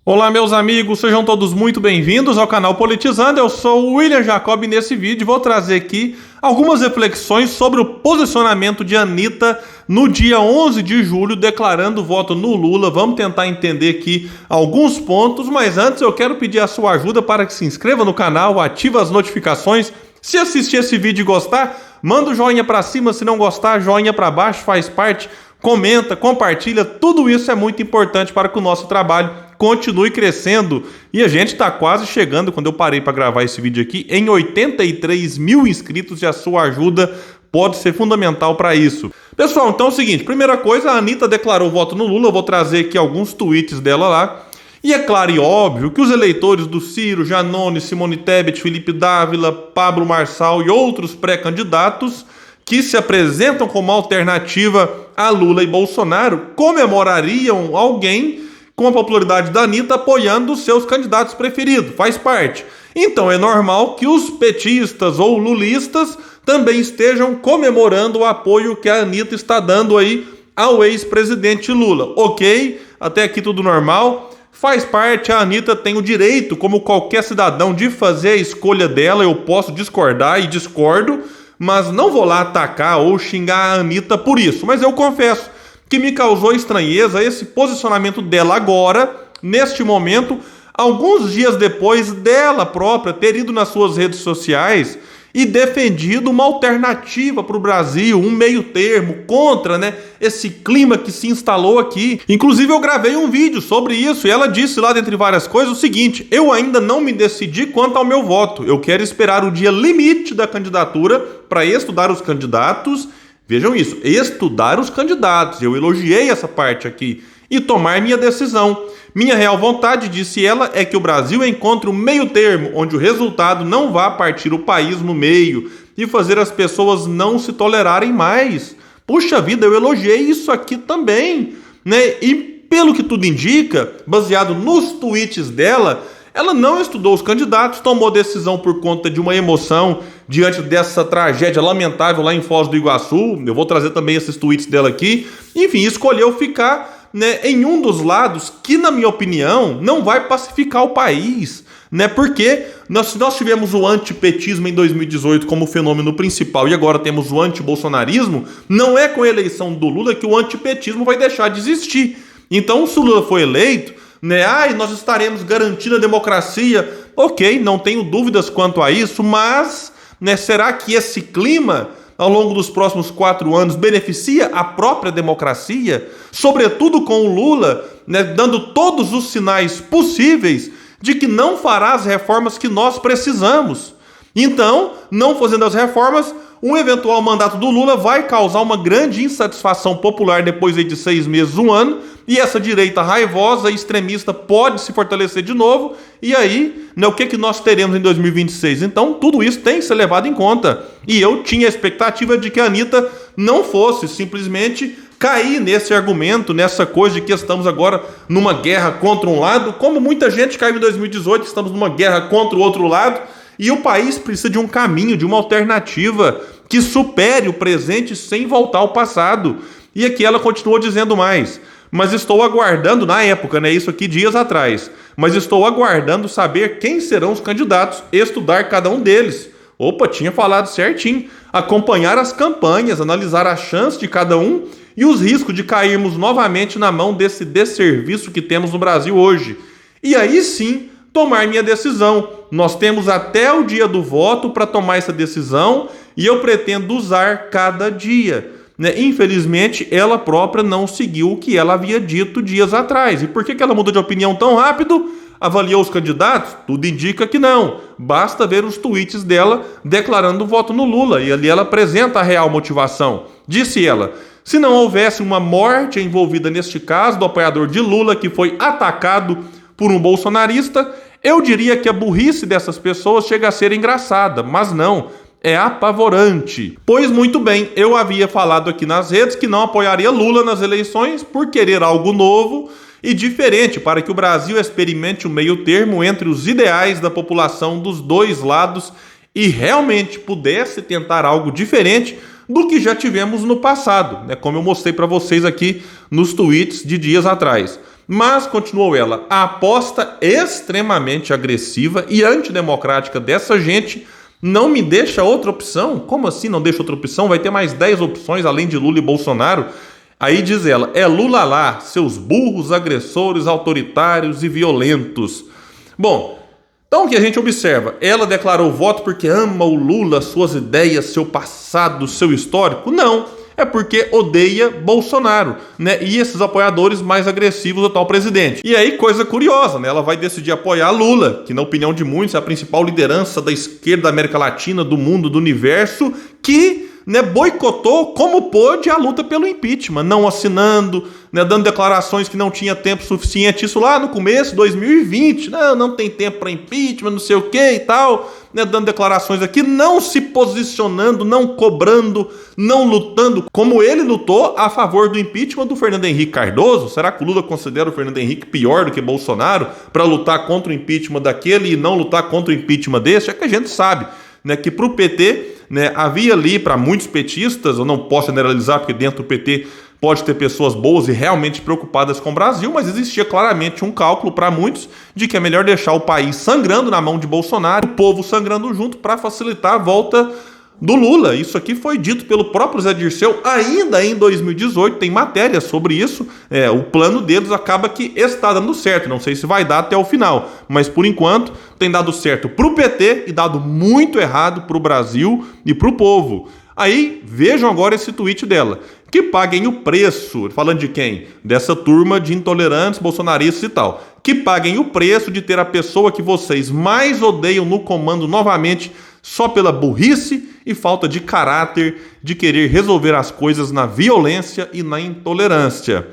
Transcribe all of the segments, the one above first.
Olá, meus amigos, sejam todos muito bem-vindos ao canal Politizando. Eu sou o William Jacob e nesse vídeo vou trazer aqui algumas reflexões sobre o posicionamento de Anitta no dia 11 de julho, declarando voto no Lula. Vamos tentar entender aqui alguns pontos, mas antes eu quero pedir a sua ajuda para que se inscreva no canal, ative as notificações. Se assistir esse vídeo e gostar, manda o joinha para cima, se não gostar, joinha para baixo, faz parte. Comenta, compartilha, tudo isso é muito importante para que o nosso trabalho continue crescendo. E a gente está quase chegando, quando eu parei para gravar esse vídeo aqui, em 83 mil inscritos e a sua ajuda pode ser fundamental para isso. Pessoal, então é o seguinte, primeira coisa, a Anitta declarou voto no Lula, eu vou trazer aqui alguns tweets dela lá. E é claro e óbvio que os eleitores do Ciro, Janones, Simone Tebet, Felipe Dávila, Pablo Marçal e outros pré-candidatos que se apresentam como alternativa a Lula e Bolsonaro comemorariam alguém com a popularidade da Anitta apoiando os seus candidatos preferidos, faz parte. Então é normal que os petistas ou lulistas também estejam comemorando o apoio que a Anitta está dando aí ao ex-presidente Lula. Ok, até aqui tudo normal. Faz parte, a Anitta tem o direito, como qualquer cidadão, de fazer a escolha dela. Eu posso discordar e discordo, mas não vou lá atacar ou xingar a Anitta por isso. Mas eu confesso que me causou estranheza esse posicionamento dela agora, neste momento, alguns dias depois dela própria ter ido nas suas redes sociais e defendido uma alternativa para o Brasil, um meio termo contra, esse clima que se instalou aqui. Inclusive eu gravei um vídeo sobre isso e ela disse lá, dentre várias coisas, o seguinte: eu ainda não me decidi quanto ao meu voto, eu quero esperar o dia limite da candidatura para estudar os candidatos. Vejam isso, estudar os candidatos, eu elogiei essa parte aqui, e tomar minha decisão. Minha real vontade, disse ela, é que o Brasil encontre um meio termo, onde o resultado não vá partir o país no meio e fazer as pessoas não se tolerarem mais. Puxa vida, eu elogiei isso aqui também, E pelo que tudo indica, baseado nos tweets dela, ela não estudou os candidatos, tomou decisão por conta de uma emoção diante dessa tragédia lamentável lá em Foz do Iguaçu. Eu vou trazer também esses tweets dela aqui. Enfim, escolheu ficar em um dos lados que, na minha opinião, não vai pacificar o país. Porque nós tivemos o antipetismo em 2018 como fenômeno principal e agora temos o antibolsonarismo, não é com a eleição do Lula que o antipetismo vai deixar de existir. Então, se o Lula for eleito, nós estaremos garantindo a democracia. Ok, não tenho dúvidas quanto a isso, mas será que esse clima ao longo dos próximos 4 anos beneficia a própria democracia? Sobretudo com o Lula dando todos os sinais possíveis de que não fará as reformas que nós precisamos. Então, não fazendo as reformas, um eventual mandato do Lula vai causar uma grande insatisfação popular depois de 6 meses, 1 ano, e essa direita raivosa e extremista pode se fortalecer de novo, e aí, o que nós teremos em 2026? Então, tudo isso tem que ser levado em conta. E eu tinha a expectativa de que a Anitta não fosse simplesmente cair nesse argumento, nessa coisa de que estamos agora numa guerra contra um lado, como muita gente caiu em 2018, estamos numa guerra contra o outro lado, e o país precisa de um caminho, de uma alternativa que supere o presente sem voltar ao passado. E aqui ela continuou dizendo mais: mas estou aguardando, na época, isso aqui dias atrás, mas estou aguardando saber quem serão os candidatos, estudar cada um deles. Opa, tinha falado certinho. Acompanhar as campanhas, analisar a chance de cada um e os riscos de cairmos novamente na mão desse desserviço que temos no Brasil hoje. E aí sim, tomar minha decisão. Nós temos até o dia do voto para tomar essa decisão e eu pretendo usar cada dia. Infelizmente, ela própria não seguiu o que ela havia dito dias atrás. E por que ela mudou de opinião tão rápido? Avaliou os candidatos? Tudo indica que não. Basta ver os tweets dela declarando o voto no Lula. E ali ela apresenta a real motivação. Disse ela: se não houvesse uma morte envolvida neste caso do apoiador de Lula que foi atacado por um bolsonarista, eu diria que a burrice dessas pessoas chega a ser engraçada, mas não, é apavorante. Pois muito bem, eu havia falado aqui nas redes que não apoiaria Lula nas eleições por querer algo novo e diferente para que o Brasil experimente um meio termo entre os ideais da população dos dois lados e realmente pudesse tentar algo diferente do que já tivemos no passado, como eu mostrei para vocês aqui nos tweets de dias atrás. Mas, continuou ela, a aposta extremamente agressiva e antidemocrática dessa gente não me deixa outra opção. Como assim não deixa outra opção? Vai ter mais 10 opções além de Lula e Bolsonaro. Aí diz ela, é Lula lá, seus burros, agressores, autoritários e violentos. Bom, então o que a gente observa? Ela declarou voto porque ama o Lula, suas ideias, seu passado, seu histórico? Não. É porque odeia Bolsonaro, né? E esses apoiadores mais agressivos do atual presidente. E aí, coisa curiosa, né? Ela vai decidir apoiar Lula, que na opinião de muitos é a principal liderança da esquerda da América Latina, do mundo, do universo, que, né, boicotou como pôde a luta pelo impeachment, não assinando, né, dando declarações que não tinha tempo suficiente, isso lá no começo de 2020, não tem tempo para impeachment, não sei o que e tal, né, dando declarações aqui, não se posicionando, não cobrando, não lutando, como ele lutou a favor do impeachment do Fernando Henrique Cardoso. Será que o Lula considera o Fernando Henrique pior do que Bolsonaro para lutar contra o impeachment daquele e não lutar contra o impeachment desse? É que a gente sabe, né, que para o PT, né, havia ali, para muitos petistas, eu não posso generalizar porque dentro do PT pode ter pessoas boas e realmente preocupadas com o Brasil, mas existia claramente um cálculo para muitos de que é melhor deixar o país sangrando na mão de Bolsonaro, o povo sangrando junto para facilitar a volta do Lula. Isso aqui foi dito pelo próprio Zé Dirceu ainda em 2018, tem matéria sobre isso. O plano deles acaba que está dando certo, não sei se vai dar até o final, mas por enquanto tem dado certo para o PT e dado muito errado para o Brasil e para o povo. Aí vejam agora esse tweet dela, que paguem o preço, falando de quem? Dessa turma de intolerantes, bolsonaristas e tal, que paguem o preço de ter a pessoa que vocês mais odeiam no comando novamente só pela burrice e falta de caráter de querer resolver as coisas na violência e na intolerância.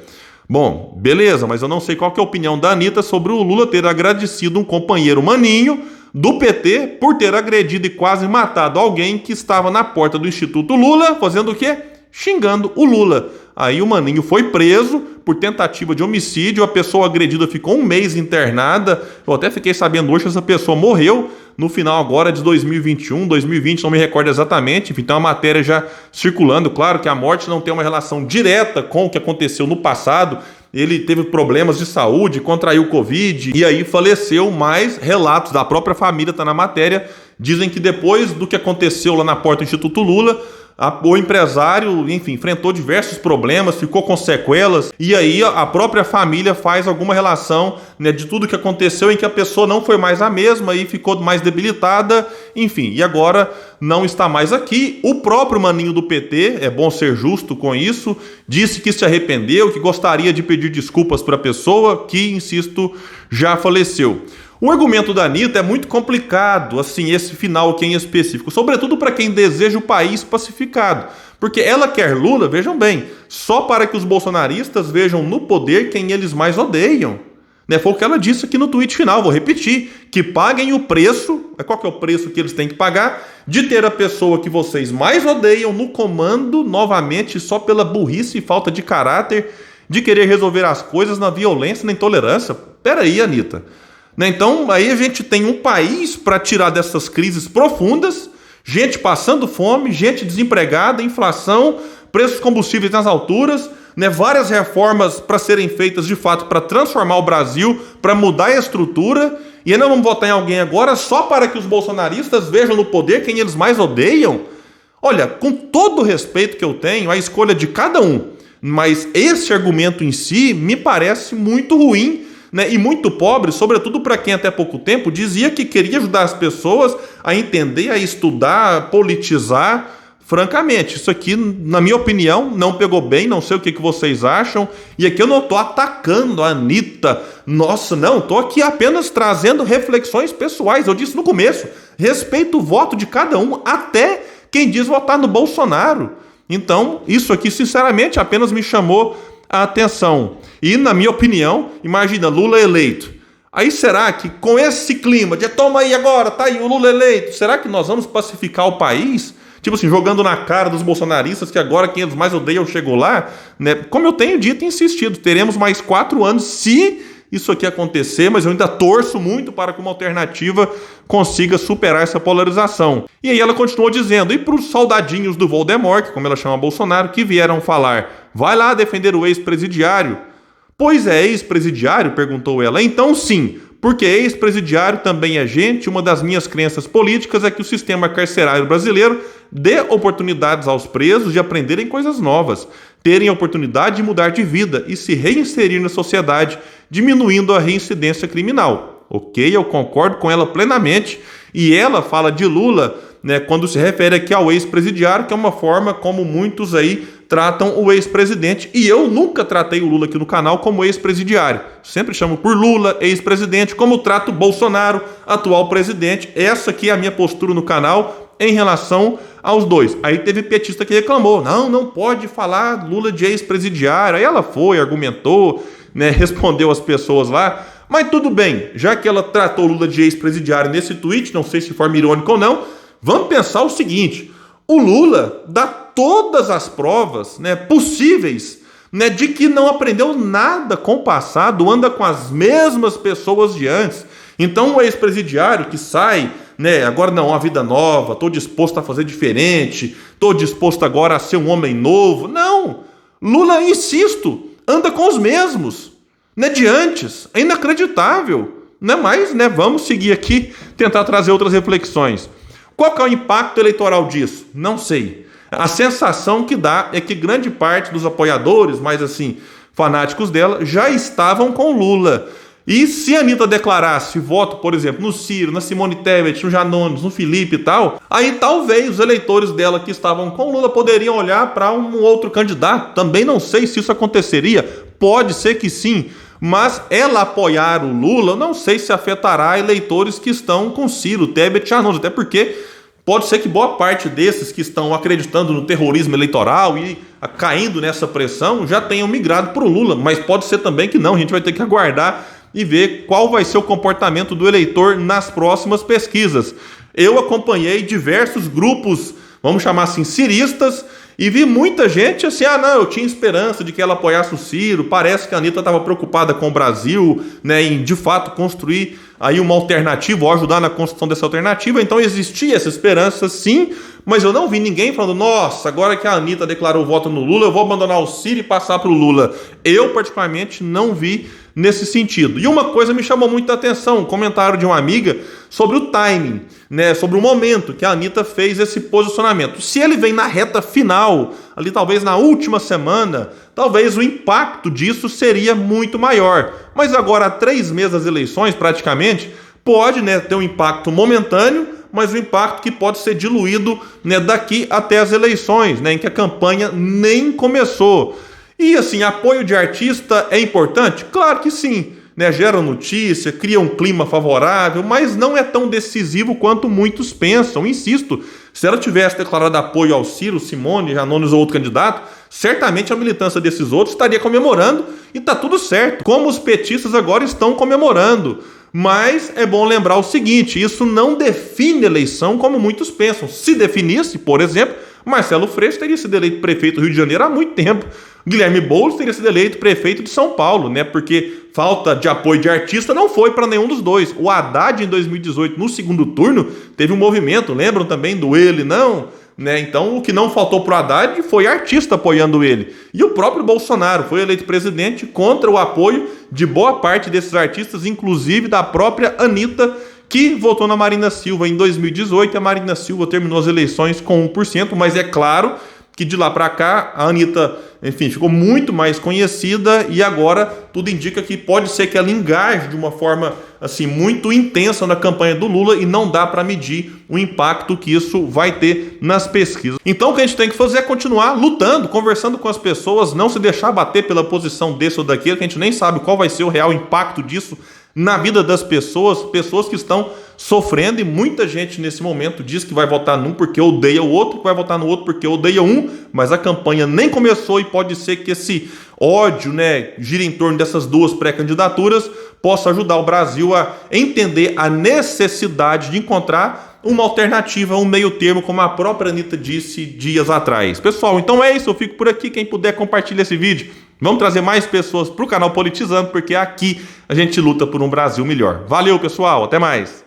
Bom, beleza, mas eu não sei qual que é a opinião da Anitta sobre o Lula ter agradecido um companheiro maninho do PT por ter agredido e quase matado alguém que estava na porta do Instituto Lula, fazendo o quê? Xingando o Lula. Aí o maninho foi preso por tentativa de homicídio, a pessoa agredida ficou um mês internada, eu até fiquei sabendo hoje que essa pessoa morreu no final agora de 2021, 2020, não me recordo exatamente, enfim, tem uma matéria já circulando. Claro que a morte não tem uma relação direta com o que aconteceu no passado, ele teve problemas de saúde, contraiu Covid e aí faleceu, mas relatos da própria família, está na matéria, dizem que depois do que aconteceu lá na porta do Instituto Lula, o empresário, enfim, enfrentou diversos problemas, ficou com sequelas, e aí a própria família faz alguma relação, né, de tudo que aconteceu em que a pessoa não foi mais a mesma e ficou mais debilitada, enfim, e agora não está mais aqui. O próprio maninho do PT, é bom ser justo com isso, disse que se arrependeu, que gostaria de pedir desculpas para a pessoa, que, insisto, já faleceu. O argumento da Anitta é muito complicado, assim, esse final aqui em específico, sobretudo para quem deseja o país pacificado, porque ela quer Lula, vejam bem, só para que os bolsonaristas vejam no poder quem eles mais odeiam. Né? Foi o que ela disse aqui no tweet final, vou repetir, que paguem o preço, qual que é o preço que eles têm que pagar, de ter a pessoa que vocês mais odeiam no comando, novamente, só pela burrice e falta de caráter, de querer resolver as coisas na violência e na intolerância. Peraí, Anitta. Então, aí a gente tem um país para tirar dessas crises profundas, gente passando fome, gente desempregada, inflação, preços combustíveis nas alturas, né, várias reformas para serem feitas de fato para transformar o Brasil, para mudar a estrutura, e ainda vamos votar em alguém agora só para que os bolsonaristas vejam no poder quem eles mais odeiam? Olha, com todo o respeito que eu tenho, a escolha de cada um, mas esse argumento em si me parece muito ruim, né, e muito pobre, sobretudo para quem até pouco tempo dizia que queria ajudar as pessoas a entender, a estudar, a politizar. Francamente, isso aqui, na minha opinião, não pegou bem, não sei o que vocês acham, e aqui eu não estou atacando a Anitta, nossa, não, estou aqui apenas trazendo reflexões pessoais, eu disse no começo, respeito o voto de cada um, até quem diz votar no Bolsonaro. Então, isso aqui, sinceramente, apenas me chamou a atenção. E, na minha opinião, imagina, Lula eleito. Aí será que com esse clima de toma aí agora, tá aí o Lula eleito, será que nós vamos pacificar o país? Tipo assim, jogando na cara dos bolsonaristas que agora quem eles mais odeiam chegou lá, né? Como eu tenho dito e insistido, teremos mais 4 anos se isso aqui acontecer, mas eu ainda torço muito para que uma alternativa consiga superar essa polarização. E aí ela continuou dizendo, e para os soldadinhos do Voldemort, como ela chama Bolsonaro, que vieram falar, vai lá defender o ex-presidiário. Pois é ex-presidiário? Perguntou ela. Então sim, porque ex-presidiário também é gente. Uma das minhas crenças políticas é que o sistema carcerário brasileiro dê oportunidades aos presos de aprenderem coisas novas, terem a oportunidade de mudar de vida e se reinserir na sociedade, diminuindo a reincidência criminal. Ok, eu concordo com ela plenamente. E ela fala de Lula, né, quando se refere aqui ao ex-presidiário, que é uma forma como muitos aí tratam o ex-presidente. E eu nunca tratei o Lula aqui no canal como ex-presidiário. Sempre chamo por Lula, ex-presidente, como trato Bolsonaro, atual presidente. Essa aqui é a minha postura no canal em relação aos dois. Aí teve petista que reclamou, não pode falar Lula de ex-presidiário. Aí ela foi, argumentou, né, respondeu as pessoas lá. Mas tudo bem, já que ela tratou Lula de ex-presidiário nesse tweet, não sei se de forma irônica ou não, vamos pensar o seguinte: o Lula dá todas as provas, né, possíveis, né, de que não aprendeu nada com o passado, anda com as mesmas pessoas de antes. Então o ex-presidiário que sai, né, agora não, uma vida nova, estou disposto a fazer diferente, estou disposto agora a ser um homem novo. Não, Lula, insisto, anda com os mesmos, né, de antes. É inacreditável, né? Mas, né, vamos seguir aqui, tentar trazer outras reflexões. Qual que é o impacto eleitoral disso? Não sei. A sensação que dá é que grande parte dos apoiadores, mais assim, fanáticos dela, já estavam com Lula. E se a Anitta declarasse voto, por exemplo, no Ciro, na Simone Tebet, no Janones, no Felipe e tal, aí talvez os eleitores dela que estavam com Lula poderiam olhar para um outro candidato. Também não sei se isso aconteceria. Pode ser que sim. Mas ela apoiar o Lula, não sei se afetará eleitores que estão com Ciro, Tebet e Janones, até porque pode ser que boa parte desses que estão acreditando no terrorismo eleitoral e caindo nessa pressão já tenham migrado para o Lula, mas pode ser também que não. A gente vai ter que aguardar e ver qual vai ser o comportamento do eleitor nas próximas pesquisas. Eu acompanhei diversos grupos, vamos chamar assim, ciristas, e vi muita gente assim, não, eu tinha esperança de que ela apoiasse o Ciro, parece que a Anitta estava preocupada com o Brasil, né, em de fato construir aí uma alternativa, ou ajudar na construção dessa alternativa. Então existia essa esperança sim, mas eu não vi ninguém falando, nossa, agora que a Anitta declarou voto no Lula, eu vou abandonar o Ciro e passar para o Lula. Eu particularmente não vi nesse sentido. E uma coisa me chamou muita atenção, um comentário de uma amiga sobre o timing, né, sobre o momento que a Anitta fez esse posicionamento. Se ele vem na reta final, ali talvez na última semana, talvez o impacto disso seria muito maior. Mas agora, há 3 meses das eleições, praticamente, pode, né, ter um impacto momentâneo, mas um impacto que pode ser diluído, né, daqui até as eleições, né, em que a campanha nem começou. E assim, apoio de artista é importante? Claro que sim, né? Gera notícia, cria um clima favorável, mas não é tão decisivo quanto muitos pensam. Insisto, se ela tivesse declarado apoio ao Ciro, Simone, Janones ou outro candidato, certamente a militância desses outros estaria comemorando e tá tudo certo, como os petistas agora estão comemorando. Mas é bom lembrar o seguinte, isso não define eleição como muitos pensam. Se definisse, por exemplo, Marcelo Freixo teria sido eleito prefeito do Rio de Janeiro há muito tempo. Guilherme Boulos teria sido eleito prefeito de São Paulo, né? Porque falta de apoio de artista não foi para nenhum dos dois. O Haddad, em 2018, no segundo turno, teve um movimento, lembram também do ele não? Né? Então, o que não faltou para o Haddad foi artista apoiando ele. E o próprio Bolsonaro foi eleito presidente contra o apoio de boa parte desses artistas, inclusive da própria Anitta, que votou na Marina Silva em 2018. A Marina Silva terminou as eleições com 1%, mas é claro que de lá para cá a Anitta, enfim, ficou muito mais conhecida e agora tudo indica que pode ser que ela engaje de uma forma assim muito intensa na campanha do Lula e não dá para medir o impacto que isso vai ter nas pesquisas. Então o que a gente tem que fazer é continuar lutando, conversando com as pessoas, não se deixar bater pela posição desse ou daquele, que a gente nem sabe qual vai ser o real impacto disso na vida das pessoas, pessoas que estão sofrendo, e muita gente nesse momento diz que vai votar num porque odeia o outro, que vai votar no outro porque odeia um, mas a campanha nem começou e pode ser que esse ódio, né, gira em torno dessas duas pré-candidaturas, possa ajudar o Brasil a entender a necessidade de encontrar uma alternativa, um meio termo, como a própria Anitta disse dias atrás. Pessoal, então é isso, eu fico por aqui, quem puder compartilha esse vídeo. Vamos trazer mais pessoas para o canal Politizando, porque aqui a gente luta por um Brasil melhor. Valeu, pessoal, até mais!